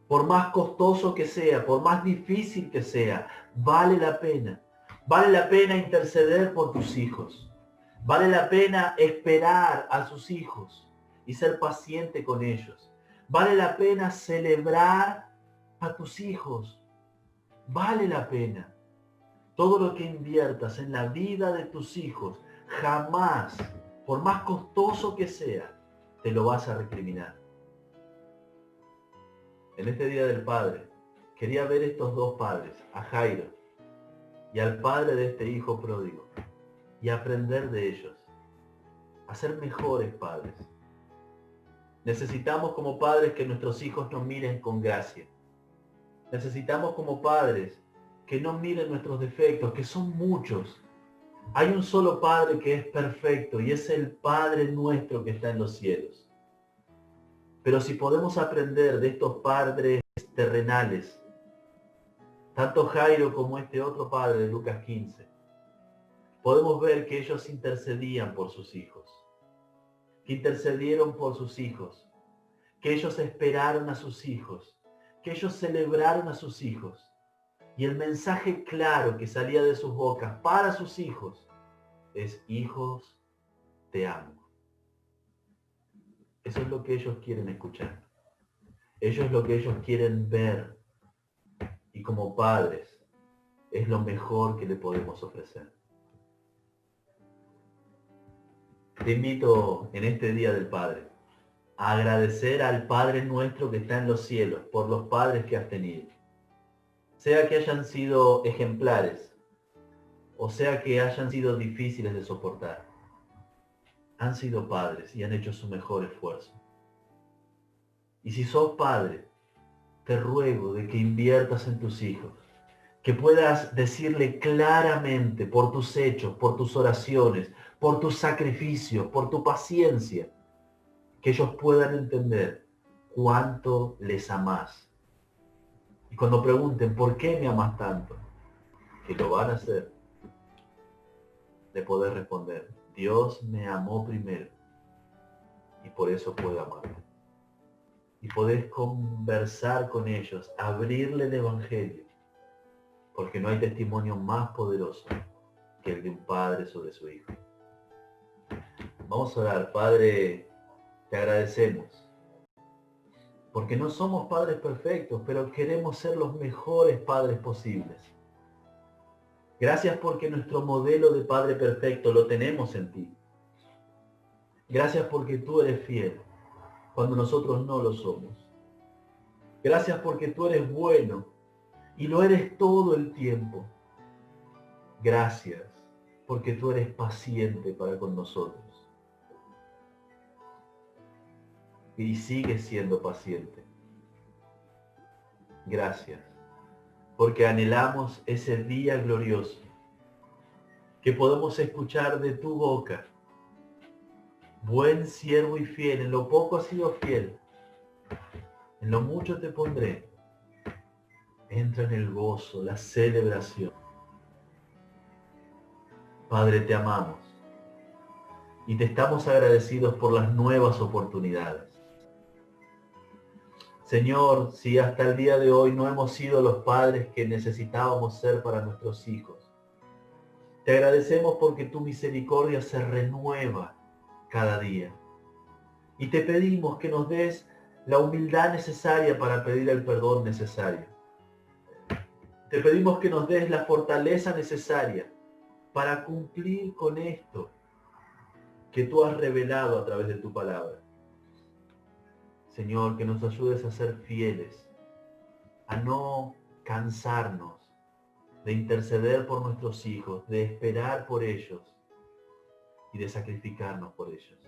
Speaker 1: Por más costoso que sea, por más difícil que sea, vale la pena. Vale la pena interceder por tus hijos. Vale la pena esperar a sus hijos y ser paciente con ellos. Vale la pena celebrar a tus hijos. Vale la pena. Todo lo que inviertas en la vida de tus hijos, jamás, por más costoso que sea, te lo vas a recriminar. En este Día del Padre, quería ver estos dos padres, a Jairo y al padre de este hijo pródigo, y aprender de ellos, a ser mejores padres. Necesitamos como padres que nuestros hijos nos miren con gracia. Necesitamos como padres que no miren nuestros defectos, que son muchos. Hay un solo Padre que es perfecto y es el Padre nuestro que está en los cielos. Pero si podemos aprender de estos padres terrenales, tanto Jairo como este otro padre de Lucas 15, podemos ver que ellos intercedían por sus hijos, que intercedieron por sus hijos, que ellos esperaron a sus hijos, que ellos celebraron a sus hijos. Y el mensaje claro que salía de sus bocas para sus hijos es: hijos, te amo. Eso es lo que ellos quieren escuchar. Eso es lo que ellos quieren ver. Y como padres, es lo mejor que le podemos ofrecer. Te invito en este Día del Padre a agradecer al Padre nuestro que está en los cielos por los padres que has tenido. Sea que hayan sido ejemplares, o sea que hayan sido difíciles de soportar. Han sido padres y han hecho su mejor esfuerzo. Y si sos padre, te ruego de que inviertas en tus hijos, que puedas decirle claramente por tus hechos, por tus oraciones, por tus sacrificios, por tu paciencia, que ellos puedan entender cuánto les amás. Y cuando pregunten, ¿por qué me amas tanto?, que lo van a hacer, de poder responder: Dios me amó primero y por eso puedo amarlo. Y podés conversar con ellos, abrirle el Evangelio, porque no hay testimonio más poderoso que el de un padre sobre su hijo. Vamos a orar. Padre, te agradecemos, porque no somos padres perfectos, pero queremos ser los mejores padres posibles. Gracias porque nuestro modelo de Padre perfecto lo tenemos en ti. Gracias porque tú eres fiel cuando nosotros no lo somos. Gracias porque tú eres bueno y lo eres todo el tiempo. Gracias porque tú eres paciente para con nosotros. Y sigues siendo paciente. Gracias porque anhelamos ese día glorioso que podemos escuchar de tu boca: buen siervo y fiel, en lo poco has sido fiel, en lo mucho te pondré. Entra en el gozo, la celebración. Padre, te amamos y te estamos agradecidos por las nuevas oportunidades. Señor, si hasta el día de hoy no hemos sido los padres que necesitábamos ser para nuestros hijos, te agradecemos porque tu misericordia se renueva cada día. Y te pedimos que nos des la humildad necesaria para pedir el perdón necesario. Te pedimos que nos des la fortaleza necesaria para cumplir con esto que tú has revelado a través de tu palabra. Señor, que nos ayudes a ser fieles, a no cansarnos de interceder por nuestros hijos, de esperar por ellos y de sacrificarnos por ellos.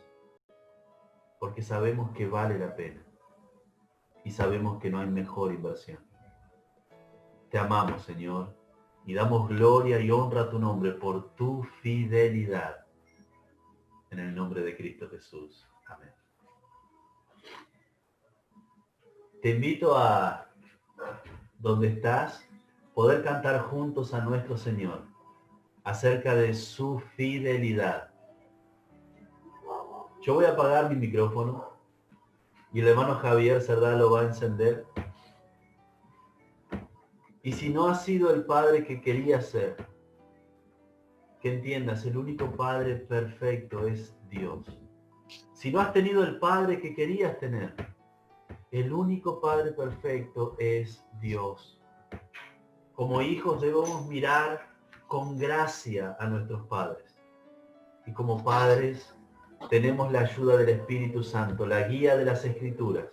Speaker 1: Porque sabemos que vale la pena y sabemos que no hay mejor inversión. Te amamos, Señor, y damos gloria y honra a tu nombre por tu fidelidad. En el nombre de Cristo Jesús. Amén. Te invito a, donde estás, poder cantar juntos a nuestro Señor acerca de su fidelidad. Yo voy a apagar mi micrófono y el hermano Javier Cerdá lo va a encender. Y si no has sido el padre que querías ser, que entiendas, el único padre perfecto es Dios. Si no has tenido el padre que querías tener, el único padre perfecto es Dios. Como hijos debemos mirar con gracia a nuestros padres. Y como padres tenemos la ayuda del Espíritu Santo, la guía de las Escrituras,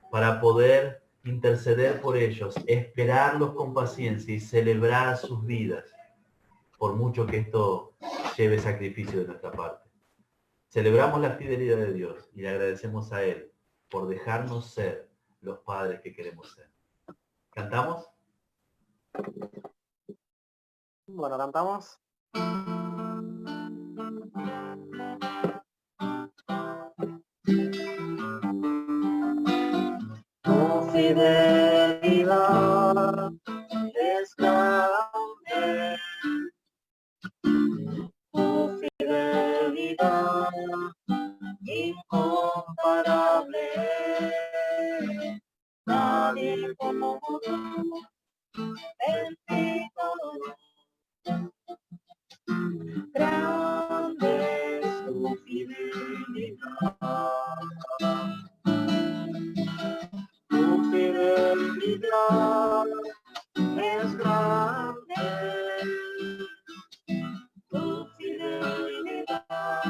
Speaker 1: para poder interceder por ellos, esperarlos con paciencia y celebrar sus vidas, por mucho que esto lleve sacrificio de nuestra parte. Celebramos la fidelidad de Dios y le agradecemos a Él por dejarnos ser los padres que queremos ser. ¿Cantamos?
Speaker 2: Bueno, cantamos. Tu fidelidad es grande, tu fidelidad incomparable. Nadie como tú, bendito, grande es tu fidelidad. Tu fidelidad es grande, tu fidelidad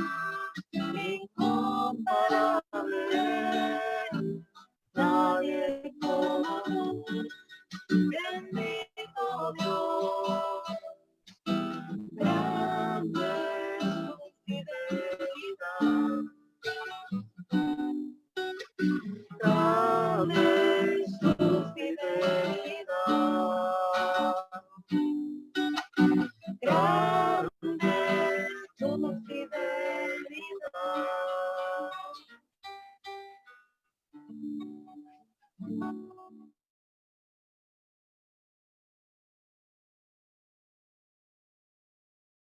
Speaker 2: incomparable. Nadie como tú, bendito Dios, grande es tu fidelidad. Grande es tu fidelidad. Grande es tu fidelidad.